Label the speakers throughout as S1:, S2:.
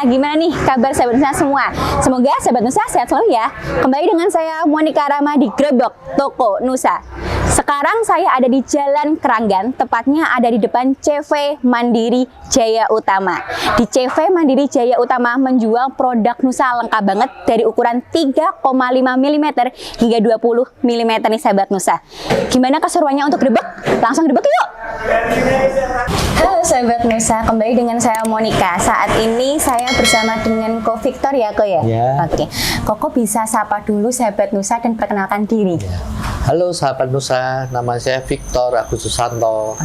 S1: gimana nih kabar sahabat Nusa semua? Semoga sahabat Nusa sehat selalu ya. Kembali dengan saya Monica Rama di Grebek Toko Nusa. Sekarang saya ada di Jalan Keranggan, tepatnya ada di depan CV Mandiri Jaya Utama. Di CV Mandiri Jaya Utama menjual produk Nusa lengkap banget dari ukuran 3,5 mm hingga 20 mm nih sahabat Nusa. Gimana keseruannya untuk grebek? Langsung grebek yuk! Halo sahabat Nusa, kembali dengan saya Monica. Saat ini saya bersama dengan Ko Victor ya Ko ya?
S2: Ya.
S1: Oke, Koko bisa sapa dulu sahabat Nusa dan perkenalkan diri.
S2: Ya. Halo sahabat Nusa, nama saya Victor Agus Susanto.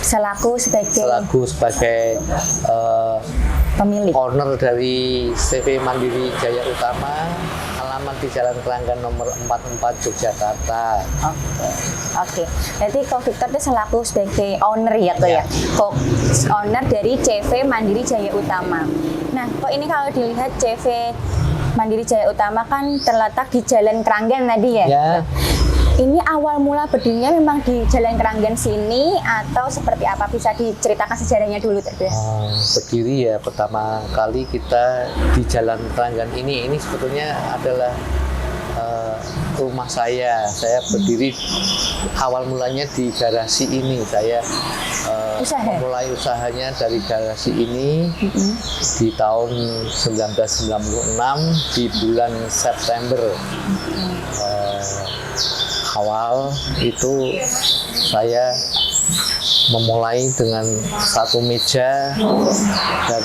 S1: Selaku sebagai
S2: pemilik owner dari CV Mandiri Jaya Utama, alamat di Jalan Keranggan nomor 44 Yogyakarta.
S1: Oke. Jadi Ko Victor itu selaku sebagai owner ya Ko ya? Owner dari CV Mandiri Jaya Utama. Nah, kok ini kalau dilihat CV Mandiri Jaya Utama kan terletak di Jalan Keranggan tadi ya?
S2: Ya.
S1: Ini awal mula berdirinya memang di Jalan Keranggan sini atau seperti apa? Bisa diceritakan sejarahnya dulu terlebih.
S2: Berdiri ya pertama kali kita di Jalan Keranggan ini sebetulnya adalah rumah saya. Saya berdiri awal mulanya di garasi ini. Saya memulai usahanya dari garasi ini di tahun 1996 di bulan September. Awal itu saya memulai dengan satu meja dan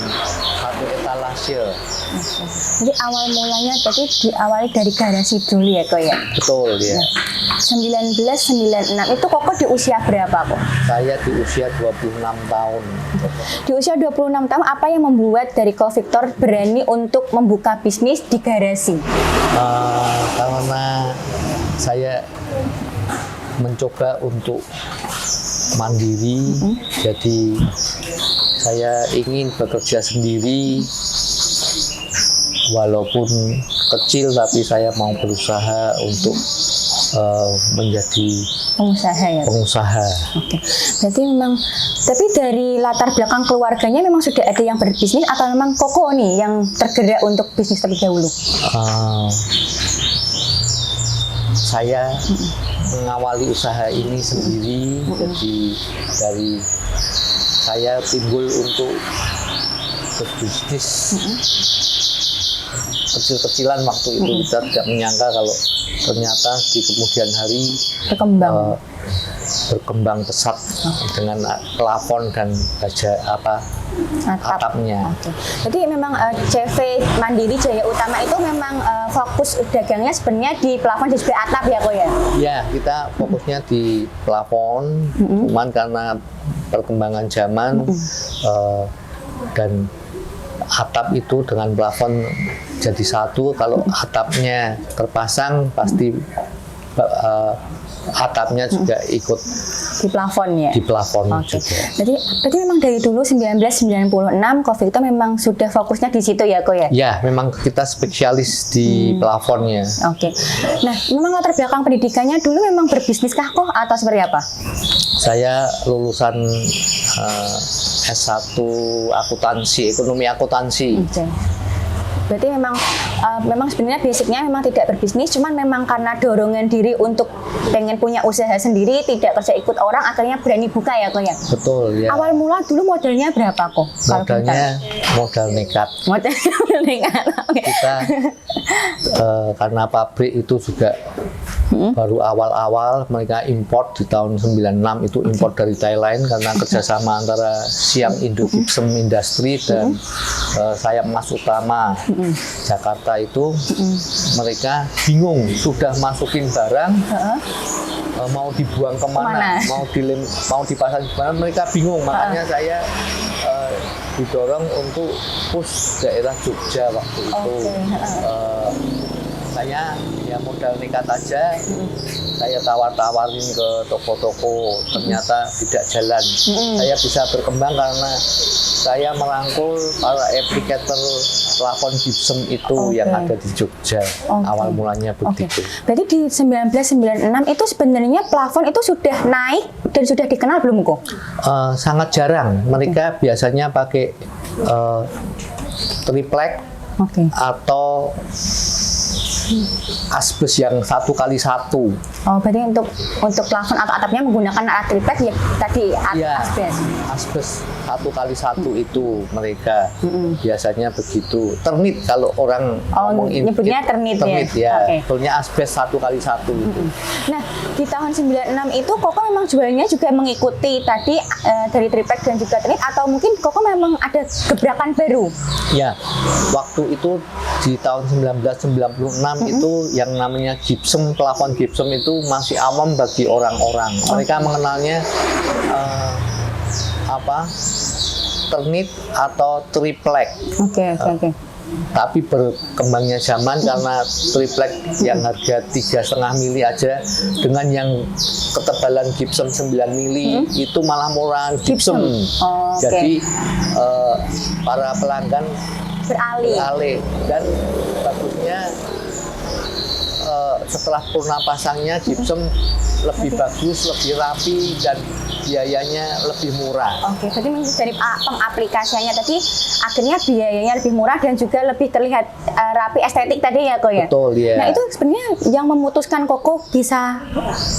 S2: satu etalase.
S1: Jadi awal mulanya tadi diawali dari garasi dulu ya Ko ya?
S2: Betul ya.
S1: 1996 itu Koko di usia berapa Kok?
S2: Saya di usia 26 tahun.
S1: Di usia 26 tahun apa yang membuat dari Ko Victor berani untuk membuka bisnis di garasi?
S2: Karena saya mencoba untuk mandiri, jadi saya ingin bekerja sendiri, walaupun kecil tapi saya mau berusaha untuk menjadi pengusaha.
S1: Oke. Berarti memang, tapi dari latar belakang keluarganya memang sudah ada yang berbisnis atau memang Koko nih yang tergerak untuk bisnis terlebih dahulu?
S2: Saya mengawali usaha ini sendiri, jadi dari saya timbul untuk berbisnis kecil-kecilan waktu itu. Kita tidak menyangka kalau ternyata di kemudian hari berkembang pesat dengan plafon dan baja atapnya.
S1: Jadi memang CV Mandiri Jaya Utama itu memang fokus dagangnya sebenarnya di plafon dan juga atap ya Ko ya?
S2: Ya, kita fokusnya di plafon, cuman karena perkembangan zaman dan atap itu dengan plafon jadi satu. Kalau atapnya terpasang pasti atapnya juga ikut
S1: di plafon ya? Di plafon
S2: juga.
S1: Jadi memang dari dulu 1996 Ko Victor memang sudah fokusnya di situ ya Ko ya?
S2: Ya, memang kita spesialis di plafonnya.
S1: Oke. Nah, memang latar belakang pendidikannya dulu memang berbisnis kah Ko atau seperti apa?
S2: Saya lulusan S1 akuntansi, ekonomi akuntansi.
S1: Berarti memang sebenarnya basicnya memang tidak berbisnis, cuman memang karena dorongan diri untuk pengen punya usaha sendiri, tidak kerja ikut orang, akhirnya berani buka ya Ko ya?
S2: Betul ya.
S1: Awal mula dulu modalnya berapa Ko?
S2: Modalnya modal nekat.
S1: Modal nekat. Okay.
S2: Kita karena pabrik itu juga baru awal-awal mereka import di tahun 96 itu import dari Thailand karena kerjasama antara Siam Indo Gypsum Industry dan saya Mas Utama Jakarta itu mereka bingung sudah masukin barang mau dibuang kemana? mau dipasang kemana, mereka bingung. Makanya saya didorong untuk push daerah Jogja waktu itu. Saya ya modal nekat aja, saya tawar-tawarin ke toko-toko, ternyata tidak jalan. Saya bisa berkembang karena saya merangkul para aplikator plafon gypsum itu yang ada di Jogja. Awal mulanya begitu.
S1: Berarti di 1996 itu sebenarnya plafon itu sudah naik dan sudah dikenal belum kok?
S2: Sangat jarang. Mereka biasanya pakai triplek
S1: Oke.
S2: atau asbes yang 1x1.
S1: Oh, berarti untuk plafon atau atapnya menggunakan triplek ya tadi
S2: Iya,
S1: asbes.
S2: asbes 1x1 itu mereka biasanya begitu. Ternit kalau orang ngomong
S1: nyebutnya ternit ya.
S2: ya.
S1: Oke.
S2: Betulnya asbes 1x1 itu.
S1: Nah, di tahun 96 itu Koko memang jualnya juga mengikuti tadi dari triplek dan juga ternit, atau mungkin Koko memang ada gebrakan baru?
S2: Ya, waktu itu di tahun 1996 itu yang namanya gypsum, plafon gypsum itu masih awam bagi orang-orang. Mereka mengenalnya ternit atau triplek.
S1: Oke.
S2: Tapi berkembangnya zaman karena triplek yang harga 3,5 mili aja dengan yang ketebalan gypsum 9 mili itu malah murah gypsum.
S1: Oh, oke.
S2: Jadi para pelanggan beralih dan bagusnya setelah purna pasangnya gypsum lebih bagus, lebih rapi dan biayanya lebih murah.
S1: Oke, jadi dari pengaplikasiannya tadi akhirnya biayanya lebih murah dan juga lebih terlihat rapi, estetik tadi ya Ko ya?
S2: Betul ya.
S1: Nah itu sebenarnya yang memutuskan Koko bisa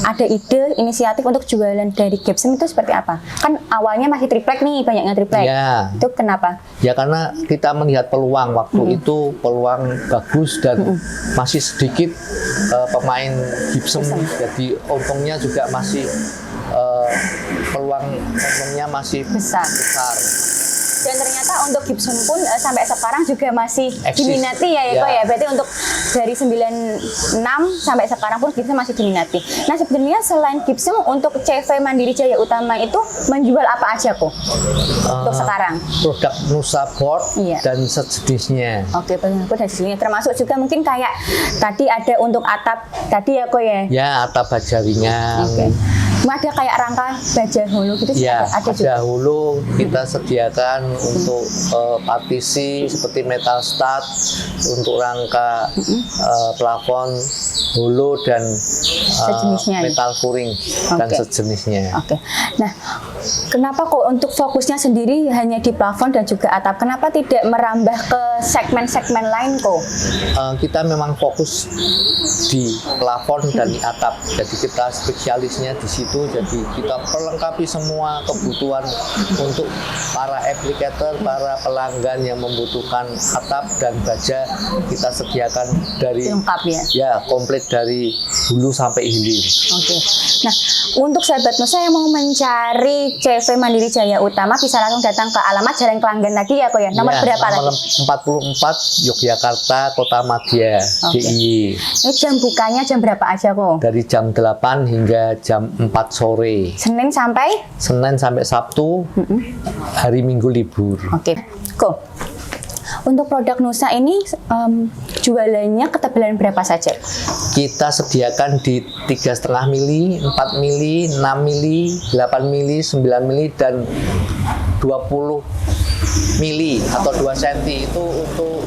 S1: ada ide, inisiatif untuk jualan dari gypsum itu seperti apa? Kan awalnya masih triplek nih, banyaknya triplek.
S2: Ya.
S1: Itu kenapa?
S2: Ya karena kita melihat peluang waktu itu, peluang bagus dan masih sedikit pemain gypsum. Jadi untungnya juga masih peluang untungnya masih besar.
S1: Dan ternyata untuk gypsum pun sampai sekarang juga masih
S2: Eksis.
S1: diminati ya Eko
S2: Ya.
S1: ya. Berarti untuk dari 96 sampai sekarang pun gypsum masih diminati. Nah sebenarnya selain gypsum untuk CV Mandiri Jaya Utama itu menjual apa aja kok untuk sekarang?
S2: Produk Nusa Board
S1: Iya.
S2: dan sejenisnya.
S1: Oke, benar dari sini termasuk juga mungkin kayak tadi ada untuk atap tadi ya Ko ya.
S2: Ya, atap baja ringan.
S1: Oke. Ada kayak rangka baja hulu gitu sih
S2: Ya,
S1: ada juga.
S2: hulu kita sediakan untuk partisi seperti metal stud, untuk rangka plafon, hulu dan
S1: Sejenisnya ya?
S2: metal kuring dan
S1: Oke.
S2: sejenisnya.
S1: Oke. Nah, kenapa kok untuk fokusnya sendiri hanya di plafon dan juga atap? Kenapa tidak merambah ke segmen-segmen lain kok?
S2: Kita memang fokus di plafon dan di atap. Jadi kita spesialisnya di situ. Jadi kita perlengkapi semua kebutuhan untuk para aplikator, para pelanggan yang membutuhkan atap dan baja kita sediakan dari
S1: Lengkap ya?
S2: Ya, komplit dari hulu sampai hilir.
S1: Oke. Nah, untuk sahabat Nusa yang mau mencari CV Mandiri Jaya Utama bisa langsung datang ke alamat Jalan Kelanggan tadi ya kok ya? Nomor
S2: Ya,
S1: berapa
S2: nomor
S1: lagi?
S2: 44 Yogyakarta, Kota Madya,
S1: Oke.
S2: DIY.
S1: Ini jam bukanya jam berapa aja kok?
S2: Dari jam 8 hingga jam 4 sore.
S1: Senin sampai?
S2: Senin sampai Sabtu, hari Minggu libur.
S1: Oke. Kok. Untuk produk Nusa ini jualannya ketebalan berapa saja?
S2: Kita sediakan di 3,5 mili, 4 mili, 6 mili, 8 mili, 9 mili, dan 20 mili atau 2 cm itu untuk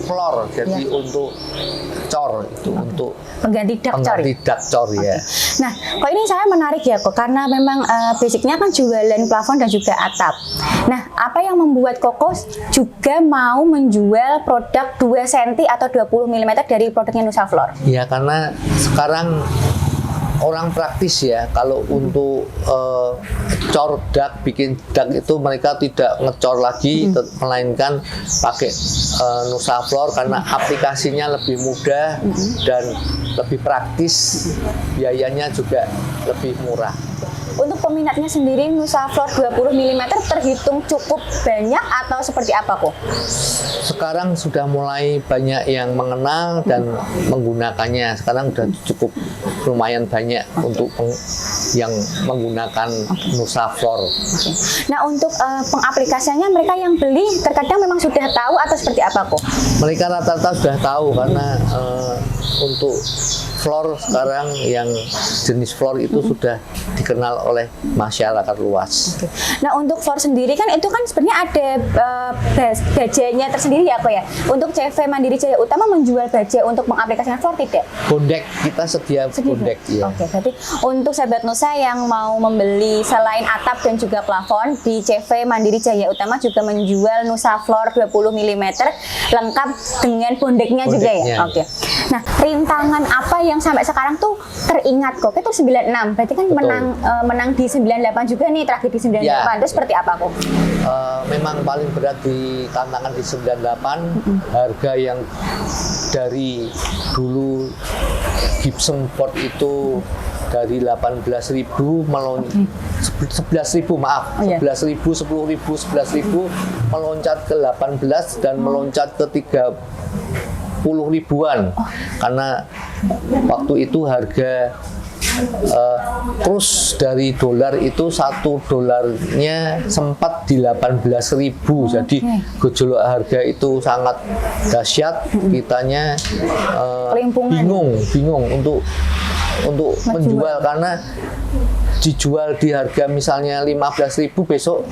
S2: floor, jadi
S1: Ya.
S2: untuk cor itu untuk
S1: Pengganti dak cor.
S2: pengganti dak cor ya.
S1: Nah, kok ini saya menarik ya kok karena memang basicnya kan jualan plafon dan juga atap. Nah, apa yang membuat Koko juga mau menjual produk 2 cm atau 20 mm dari produknya Nusa Floor?
S2: Ya karena sekarang orang praktis ya, kalau untuk cor dak, bikin dak itu mereka tidak ngecor lagi, melainkan pakai Nusa Floor karena aplikasinya lebih mudah dan lebih praktis, biayanya juga lebih murah.
S1: Untuk peminatnya sendiri Nusa Floor 20 mm terhitung cukup banyak atau seperti apa kok?
S2: Sekarang sudah mulai banyak yang mengenal dan menggunakannya. Sekarang sudah cukup lumayan banyak untuk yang menggunakan Nusa Floor.
S1: Oke. Nah, untuk pengaplikasiannya mereka yang beli terkadang memang sudah tahu atau seperti apa kok?
S2: Mereka rata-rata sudah tahu karena untuk floor sekarang yang jenis floor itu sudah dikenal oleh masyarakat luas.
S1: Oke. Nah untuk floor sendiri kan itu kan sebenarnya ada bajanya tersendiri ya kok ya. Untuk CV Mandiri Jaya Utama menjual baja untuk mengaplikasikan floor tidak?
S2: Bondek, kita sedia bondek ya.
S1: Oke, berarti untuk sahabat Nusa yang mau membeli selain atap dan juga plafon, di CV Mandiri Jaya Utama juga menjual Nusa Floor 20 mm lengkap dengan bondeknya juga ya. Oke. Nah, rintangan apa yang sampai sekarang tuh teringat kok? Itu 96, berarti kan
S2: Betul.
S1: menang di 98 juga nih, terakhir di 98.
S2: Ya.
S1: Itu seperti apa kok?
S2: Memang paling berat di tantangan di 98, harga yang dari dulu gypsum board itu dari 18.000 11.000 maaf, 11.000, 10.000, 11.000 meloncat ke 18 dan meloncat ke 30 ribuan karena waktu itu harga terus dari dolar itu $1 sempat di 18.000, jadi gejolak harga itu sangat dahsyat. Kitanya bingung untuk menjual karena dijual di harga misalnya 15.000, besok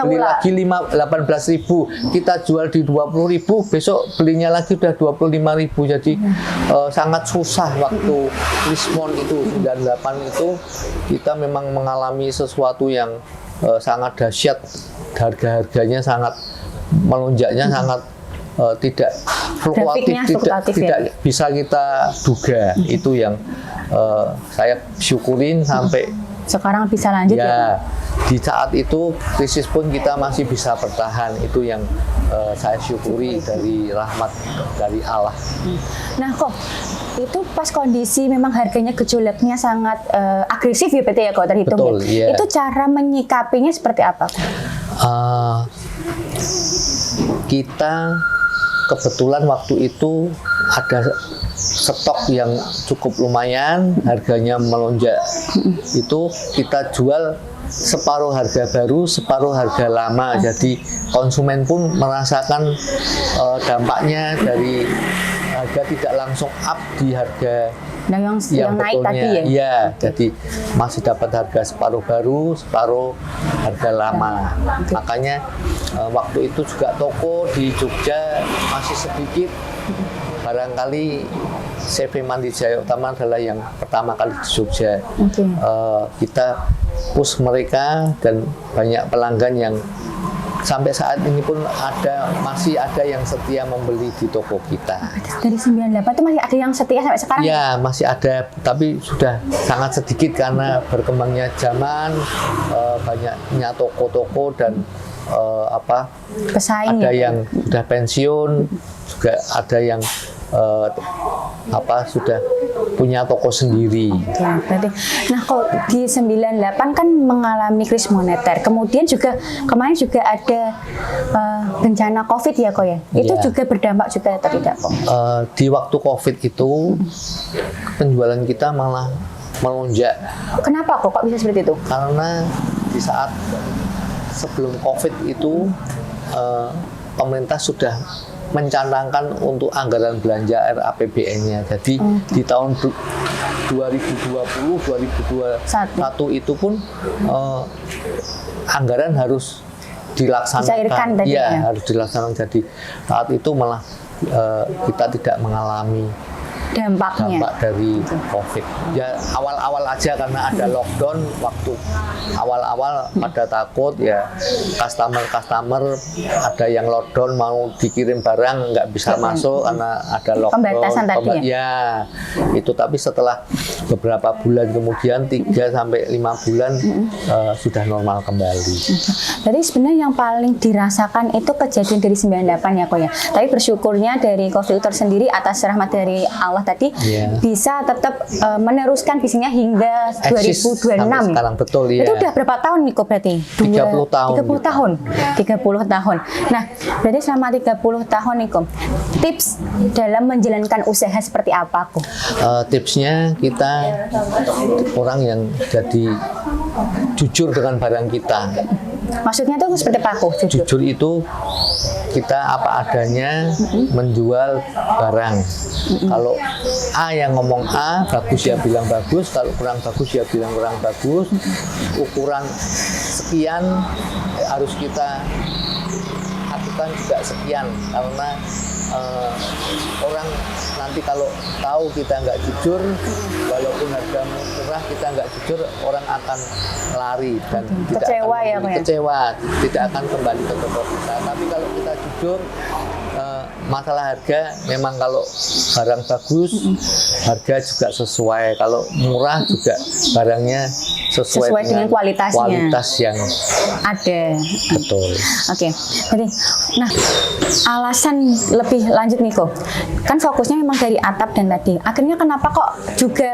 S2: beli lagi 18.000, kita jual di 20.000, besok belinya lagi udah 25.000, jadi sangat susah waktu Krismon itu 98 itu kita memang mengalami sesuatu yang sangat dahsyat, harga-harganya sangat melonjaknya sangat tidak fluktuatif, tidak bisa kita duga. Itu yang saya syukurin sampai
S1: sekarang bisa lanjut ya.
S2: Di saat itu krisis pun kita masih bisa bertahan, itu yang saya syukuri dari rahmat dari Allah.
S1: Nah kok itu pas kondisi memang harganya gejolaknya sangat agresif ya berarti ya kok terhitung.
S2: Betul,
S1: ya. Itu cara menyikapinya seperti apa?
S2: Kita kebetulan waktu itu ada stok yang cukup lumayan, harganya melonjak. Itu kita jual separuh harga baru, separuh harga lama. Jadi konsumen pun merasakan dampaknya dari harga tidak langsung up di harga yang
S1: naik tadi ya?
S2: Iya, jadi masih dapat harga separuh baru, separuh harga lama. Makanya waktu itu juga toko di Jogja masih sedikit. Barangkali CV Mandiri Jaya Utama adalah yang pertama kali di Jogja. Kita push mereka dan banyak pelanggan yang sampai saat ini pun masih ada yang setia membeli di toko kita.
S1: Dari 98 itu masih ada yang setia sampai sekarang?
S2: Ya, masih ada, tapi sudah sangat sedikit karena berkembangnya zaman, banyaknya toko-toko dan
S1: pesaing
S2: ada
S1: ya?
S2: yang sudah pensiun, juga ada yang sudah punya toko sendiri.
S1: Ya, berarti. Nah, kok di 98 kan mengalami krisis moneter. Kemudian juga kemarin juga ada bencana Covid ya kok ya. Itu juga berdampak juga atau tidak kok?
S2: Di waktu Covid itu penjualan kita malah melonjak.
S1: Kenapa kok bisa seperti itu?
S2: Karena di saat sebelum Covid itu pemerintah sudah mencanangkan untuk anggaran belanja RAPBN-nya. Jadi di tahun 2020-2021 itu pun anggaran harus dilaksanakan. Harus dilaksanakan. Jadi saat itu malah kita tidak mengalami dampak dari Covid. Ya awal-awal aja karena ada lockdown, waktu awal-awal pada takut ya, customer ada yang lockdown mau dikirim barang nggak bisa masuk karena ada lockdown.
S1: Pembatasan tadi
S2: ya. Itu tapi setelah beberapa bulan kemudian 3 sampai 5 bulan sudah normal kembali.
S1: Jadi sebenarnya yang paling dirasakan itu kejadian dari 98 ya kok ya. Tapi bersyukurnya dari Covid tersendiri atas rahmat dari Allah tadi bisa tetap meneruskan bisnisnya hingga 2026
S2: sekarang. Betul ya.
S1: Itu udah berapa tahun nih kok berarti?
S2: 30 tahun.
S1: 30 tahun. 30 tahun. Nah, berarti selama 30 tahun nih kok, tips dalam menjalankan usaha seperti apa kok?
S2: Tipsnya kita orang yang jadi jujur dengan barang kita.
S1: Maksudnya tuh seperti apa kok? Jujur.
S2: Jujur itu kita apa adanya menjual barang. Kalau A yang ngomong A, bagus ya bilang bagus. Kalau kurang bagus ya bilang kurang bagus. Ukuran sekian harus kita lakukan juga sekian, karena orang nanti kalau tahu kita nggak jujur, walaupun harga murah kita nggak jujur, orang akan lari dan tidak
S1: Kecewa
S2: akan
S1: ya, Pak ya?
S2: kecewa, tidak akan kembali ke toko kita. Tapi kalau kita jujur, masalah harga memang kalau barang bagus, harga juga sesuai. Kalau murah juga barangnya sesuai
S1: dengan kualitasnya.
S2: kualitas yang
S1: Ada.
S2: betul.
S1: Oke, jadi, nah alasan lebih lanjut nih kok, kan fokusnya memang dari atap dan tadi. Akhirnya kenapa kok juga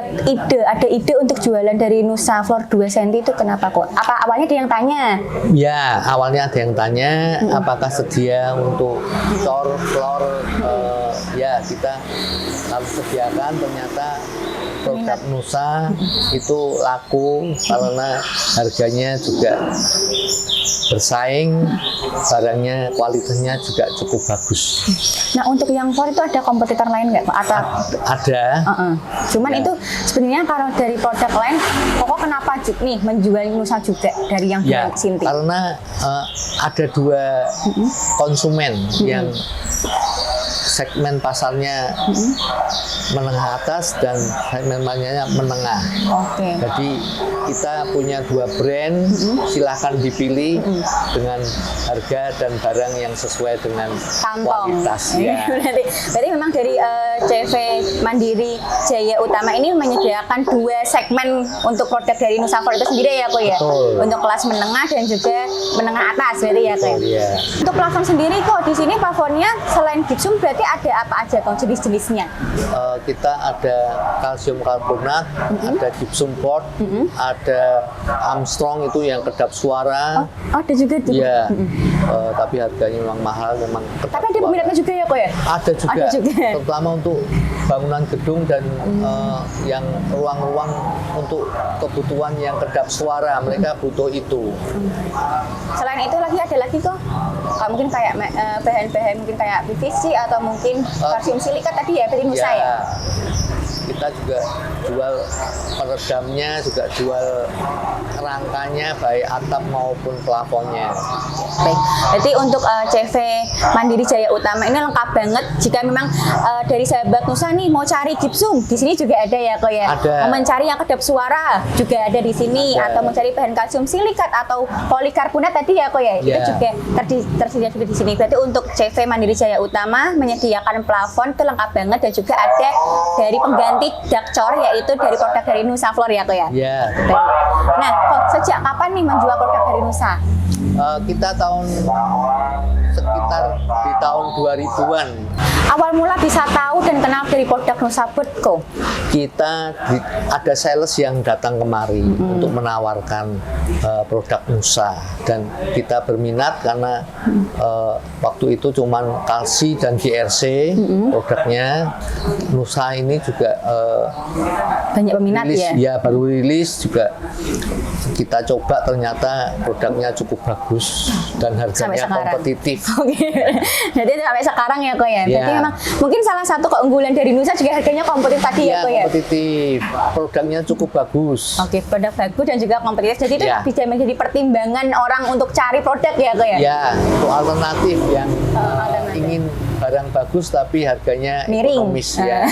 S1: ada ide untuk jualan dari Nusa Floor 2 cm itu kenapa kok? Apa awalnya ada yang tanya?
S2: Ya, awalnya ada yang tanya apakah sedia untuk floor. Ya, kita kami sediakan. Ternyata produk Nusa itu laku karena harganya juga bersaing, barangnya kualitasnya juga cukup bagus.
S1: Nah untuk yang floor itu ada kompetitor lain nggak? Atau
S2: Ada.
S1: Cuman
S2: Ya.
S1: itu sebenarnya kalau dari produk lain, kok kenapa nih menjual Nusa juga dari yang
S2: Ya,
S1: brand Sinti?
S2: karena ada dua konsumen yang segmen pasarnya menengah atas dan segmen pasarnya menengah.
S1: Oke.
S2: Jadi kita punya dua brand, silahkan dipilih dengan harga dan barang yang sesuai dengan
S1: Kantong.
S2: kualitas. Ya.
S1: Berarti memang dari CV Mandiri Jaya Utama ini menyediakan dua segmen untuk produk dari Nusa Floor itu sendiri ya kok ya?
S2: Betul.
S1: Untuk kelas menengah dan juga menengah atas berarti ya kok ya?
S2: Betul, ya.
S1: Untuk plafon sendiri kok di sini plafonnya selain gypsum berarti ada apa aja kok jenis-jenisnya?
S2: Kita ada kalsium karbonat, ada gypsum board, ada Armstrong itu yang kedap suara.
S1: Oh, ada juga tuh.
S2: Iya, tapi harganya memang mahal, memang kedap
S1: Tapi ada
S2: suara.
S1: peminatnya juga ya kok ya?
S2: Ada juga,
S1: Ada juga.
S2: terutama untuk bangunan gedung dan yang ruang-ruang untuk kebutuhan yang kedap suara, mereka butuh itu.
S1: Selain itu ada lagi kok? Mungkin kayak bahan-bahan mungkin kayak PVC atau mungkin kalsium silikat tadi ya dari Nusa ya?
S2: Kita juga jual peredamnya, juga jual rangkanya baik atap maupun plafonnya.
S1: Baik, jadi untuk CV Mandiri Jaya Utama ini lengkap banget. Jika memang dari sahabat Nusa nih mau cari gypsum, di sini juga ada ya kok ya.
S2: Ada.
S1: Mau mencari yang kedap suara juga ada di sini,
S2: Ada.
S1: atau mencari bahan kalsium silikat atau polikarbonat tadi ya kok ya.
S2: Ya.
S1: Itu juga tersedia juga di sini. Berarti untuk CV Mandiri Jaya Utama menyediakan plafon itu lengkap banget dan juga ada dari pengganti dakcor yaitu dari produk dari Nusa Floor ya kok ya.
S2: Ya,
S1: Baik. Nah, kok sejak kapan nih menjual produk dari Nusa?
S2: kita sekitar di tahun 2000-an
S1: Awal mula bisa tahu dan kenal dari produk Nusa Bird
S2: kita ada sales yang datang kemari untuk menawarkan produk Nusa, dan kita berminat karena waktu itu cuman Kalsi dan GRC produknya. Nusa ini juga
S1: banyak peminat
S2: rilis,
S1: ya.
S2: baru rilis juga. Kita coba, ternyata produknya cukup bagus dan
S1: Sampai
S2: harganya
S1: sekarang.
S2: kompetitif.
S1: Oke. Jadi sampai sekarang ya kok ya. Berarti
S2: Ya.
S1: memang mungkin salah satu keunggulan dari Nusa juga harganya kompetitif tadi ya
S2: Iya,
S1: kok ya.
S2: kompetitif. Produknya cukup bagus.
S1: Oke, produk bagus dan juga kompetitif. Jadi itu
S2: Ya.
S1: bisa menjadi pertimbangan orang untuk cari produk ya kok ya.
S2: Ya, untuk alternatif yang
S1: Alternatif.
S2: ingin barang bagus tapi harganya
S1: Miring.
S2: ekonomis ya.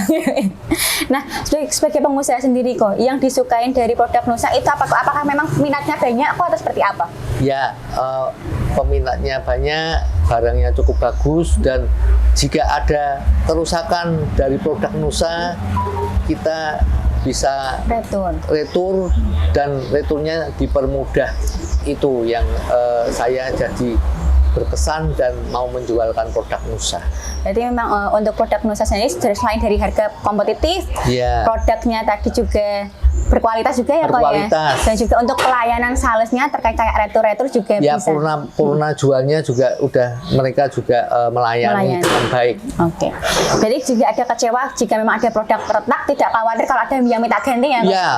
S1: Nah, sebagai pengusaha sendiri kok, yang disukain dari produk Nusa itu apakah memang minatnya banyak kok atau seperti apa?
S2: Ya, peminatnya banyak, barangnya cukup bagus, dan jika ada kerusakan dari produk Nusa, kita bisa retur dan returnya dipermudah. Itu yang saya jadi berkesan dan mau menjualkan produk Nusa.
S1: Jadi memang untuk produk Nusa sendiri selain dari harga kompetitif,
S2: Ya.
S1: produknya tadi juga berkualitas juga ya kok ya.
S2: Berkualitas.
S1: Dan juga untuk pelayanan salesnya terkait kayak retur-retur juga
S2: Ya,
S1: bisa.
S2: purna jualnya juga mereka juga melayani dengan baik.
S1: Oke. Jadi juga ada kecewa jika memang ada produk retak, tidak khawatir kalau ada yang minta ganti ya. Kok?
S2: Ya,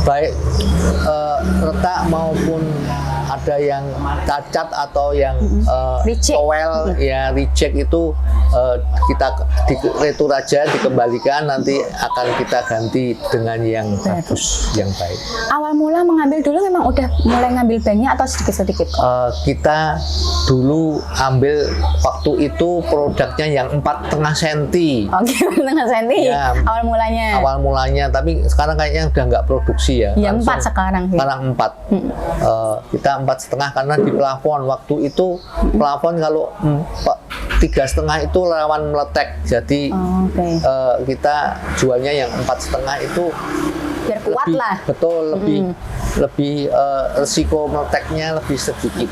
S2: baik retak maupun ada yang cacat atau yang
S1: Reject.
S2: towel ya reject itu kita retur aja, dikembalikan, nanti akan kita ganti dengan yang bagus, yang baik.
S1: Awal mula mengambil dulu memang udah mulai ngambil banyak atau sedikit-sedikit?
S2: Kita dulu ambil waktu itu produknya yang 4,5 cm.
S1: Oke, 4,5 senti
S2: Ya,
S1: awal mulanya.
S2: Awal mulanya, tapi sekarang kayaknya udah nggak produksi ya.
S1: Ya,
S2: Langsung
S1: 4 sekarang sih.
S2: Sekarang 4. Kita 4,5 karena di plafon waktu itu plafon kalau 3,5 itu rawan meletek. Jadi
S1: Oke.
S2: kita jualnya yang 4,5 itu
S1: Biar kuat
S2: lebih,
S1: lah.
S2: betul, lebih resiko meleteknya lebih sedikit.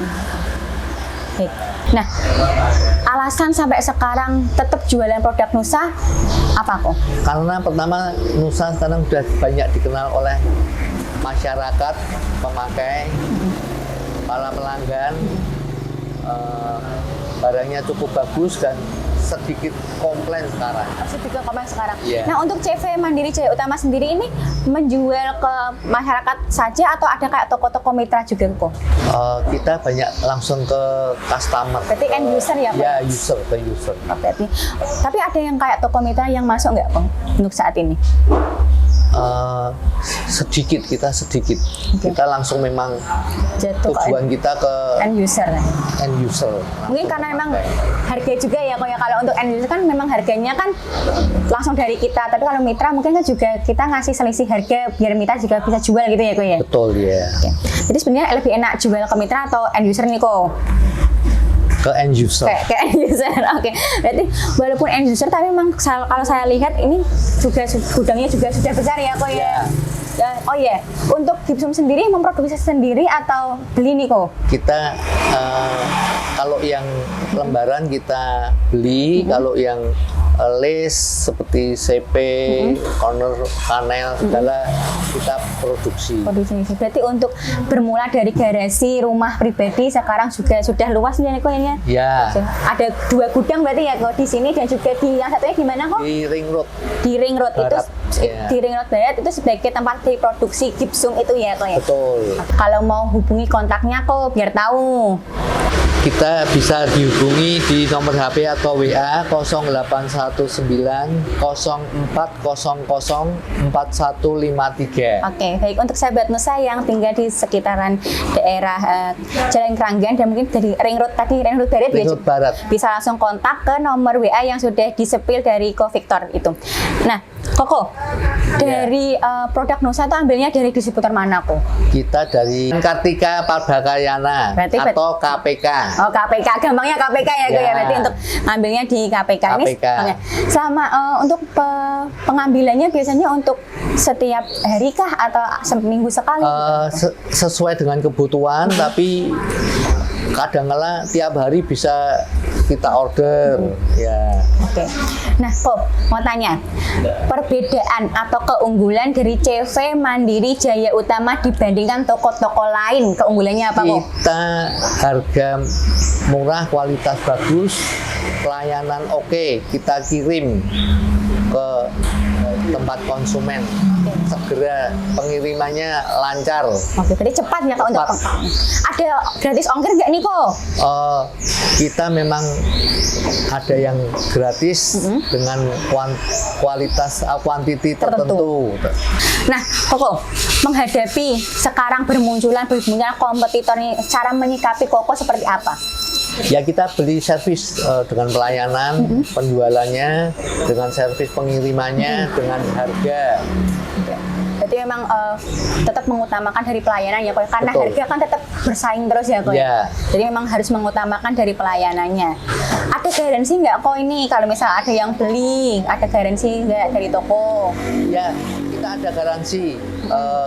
S1: Oke. Nah, alasan sampai sekarang tetap jualan produk Nusa apa kok?
S2: Karena pertama Nusa sekarang sudah banyak dikenal oleh masyarakat, pemakai, para pelanggan, barangnya cukup bagus dan sedikit komplain sekarang.
S1: Sedikit komen sekarang.
S2: Iya.
S1: Nah, untuk CV Mandiri Jaya Utama sendiri ini menjual ke masyarakat saja atau ada kayak toko-toko mitra juga kok?
S2: Kita banyak langsung ke customer.
S1: Berarti end user ya, Pak?
S2: Ya, user ke user.
S1: Berarti. Tapi ada yang kayak toko mitra yang masuk nggak, Kong, untuk saat ini?
S2: Sedikit, kita sedikit.
S1: Oke.
S2: Kita langsung memang
S1: Jatuh ke
S2: tujuan kita ke
S1: end user.
S2: end user.
S1: Mungkin karena memang harga juga ya, kok ya, kalau untuk end user kan memang harganya kan langsung dari kita, tapi kalau mitra mungkin kan juga kita ngasih selisih harga biar mitra juga bisa jual gitu ya, kok ya.
S2: Betul ya.
S1: Oke. Jadi sebenarnya lebih enak jual ke mitra atau end user nih, kok?
S2: Ke end user.
S1: Kayak end user. Oke. Berarti walaupun end user tapi memang kalau saya lihat ini juga gudangnya juga sudah besar ya, kok ya. Oh ya, untuk Gipsum sendiri memproduksi sendiri atau beli nih, kok?
S2: Kita kalau yang lembaran kita beli, kalau yang lace seperti CP, corner, panel segala kita produksi.
S1: Produksi. Berarti untuk bermula dari garasi rumah pribadi sekarang juga sudah luas nih, kok ya.
S2: Ya,
S1: Ada 2 gudang berarti ya, kok, di sini dan juga di yang satunya di mana, kok?
S2: di ring road.
S1: Di Ring Road
S2: Barat,
S1: itu
S2: ya.
S1: di Ring Road Barat itu sebagai tempat produksi Gipsum itu ya, kok ya.
S2: Betul.
S1: Kalau mau hubungi kontaknya, kok, biar tahu.
S2: Kita bisa dihubungi di nomor HP atau WA 0819 0400 4153.
S1: Oke, baik, untuk sahabat Nusa yang tinggal di sekitaran daerah Jalan Keranggan dan mungkin dari Ring Road tadi, Ring Road Barat,
S2: Ring Road Barat.
S1: bisa langsung kontak ke nomor WA yang sudah disepil dari Ko Victor itu. Nah, Koko, dari produk Nusa itu ambilnya dari distributor mana, kok?
S2: Kita dari Kartika Pardakayana
S1: Berarti
S2: atau KPK.
S1: Oh, KPK, gampangnya KPK ya, kok ya.
S2: Ya.
S1: Berarti untuk ngambilnya di KPK.
S2: KPK.
S1: Oke. Sama untuk pengambilannya biasanya untuk setiap hari kah atau seminggu sekali?
S2: Sesuai dengan kebutuhan, tapi kadang-kala tiap hari bisa kita order. Ya.
S1: Oke. Nah, kok mau tanya, perbedaan atau keunggulan dari CV Mandiri Jaya Utama dibandingkan toko-toko lain, keunggulannya apa, kok?
S2: Kita harga murah, kualitas bagus, pelayanan oke, kita kirim ke tempat konsumen. Segera pengirimannya lancar.
S1: Oke, berarti cepat ya, kok, untuk
S2: Cepat.
S1: ada gratis ongkir nggak nih, kok?
S2: Kita memang ada yang gratis dengan kualitas kuantiti tertentu.
S1: Nah, Koko, menghadapi sekarang bermunculan kompetitor ini, cara menyikapi Koko seperti apa?
S2: Ya, kita beli servis dengan pelayanan penjualannya, dengan servis pengirimannya, dengan harga.
S1: Berarti memang tetap mengutamakan dari pelayanan ya, Kok, karena
S2: Betul.
S1: harga kan tetap bersaing terus ya, Kok.
S2: Ya.
S1: Jadi memang harus mengutamakan dari pelayanannya. Ada garansi nggak, kok, ini kalau misal ada yang beli, ada garansi nggak dari toko?
S2: Ya, kita ada garansi.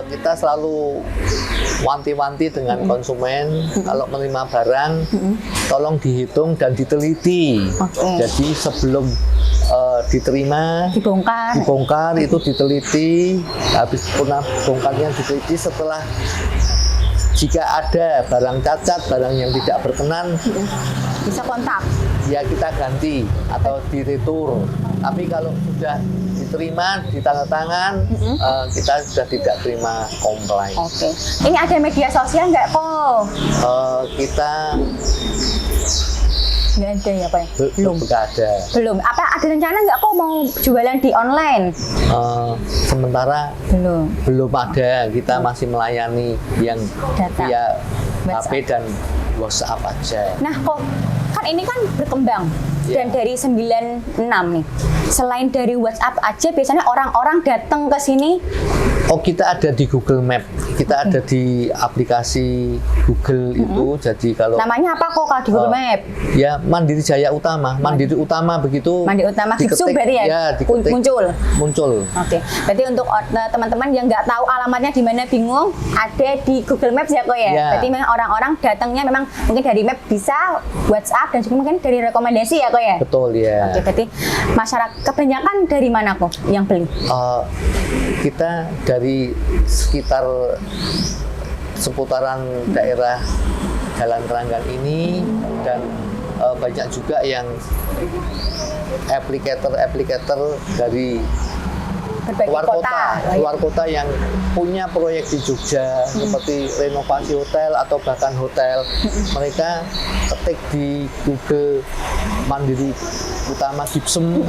S2: Kita selalu wanti-wanti dengan konsumen kalau menerima barang, tolong dihitung dan diteliti.
S1: Oke.
S2: Jadi sebelum diterima,
S1: Dibongkar.
S2: itu diteliti, habis pernah bongkarnya diteliti. Setelah jika ada barang cacat, barang yang tidak berkenan,
S1: Bisa kontak.
S2: ya kita ganti atau diretur Tapi kalau sudah diterima, ditandatangan, kita sudah tidak terima komplain.
S1: Oke. Ini ada media sosial nggak kok?
S2: Kita
S1: Nggak ada ya Pak?
S2: belum ada.
S1: Belum. Apa ada rencana nggak kok mau jualan di online?
S2: Sementara belum ada. Kita masih melayani yang
S1: Data.
S2: via
S1: WhatsApp.
S2: HP dan WhatsApp aja.
S1: Nah kok kan ini kan berkembang dan dari 96 nih. Selain dari WhatsApp aja biasanya orang-orang datang ke sini.
S2: Oh, kita ada di Google Map. Kita ada di aplikasi Google itu. Jadi kalau
S1: Namanya apa kok kalau di Google Map?
S2: ya Mandiri Jaya Utama, Mandiri Utama begitu.
S1: Mandiri Utama Gipsum
S2: diketik,
S1: berarti ya?
S2: diketik,
S1: Muncul. Oke, berarti untuk teman-teman yang nggak tahu alamatnya di mana bingung, ada di Google Maps ya kok ya.
S2: Ya.
S1: Berarti memang orang-orang datangnya memang mungkin dari map bisa, WhatsApp dan juga mungkin dari rekomendasi ya kok ya.
S2: Betul ya.
S1: Oke, berarti masyarakat kebanyakan dari mana kok yang beli?
S2: Kita dari sekitar seputaran daerah Jalan Keranggan ini dan banyak juga yang aplikator dari
S1: Berbagai
S2: luar kota yang punya proyek di Jogja seperti renovasi hotel atau bahkan hotel. Mereka ketik di Google Mandiri Utama Gipsum,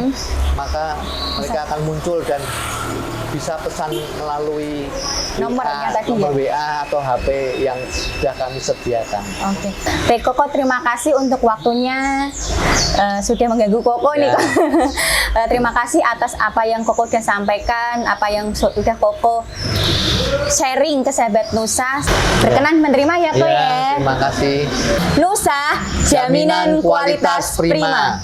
S2: maka mereka akan muncul dan bisa pesan melalui
S1: Nomornya tadi
S2: nomor
S1: ya?
S2: WA atau HP yang sudah kami sediakan.
S1: Oke, baik Koko, terima kasih untuk waktunya. Sudah mengganggu Koko nih.
S2: Ya.
S1: Terima kasih atas apa yang Koko sudah sampaikan, apa yang sudah Koko sharing ke sahabat Nusa. Berkenan menerima ya Kok ya.
S2: Terima kasih.
S1: Nusa, jaminan kualitas prima.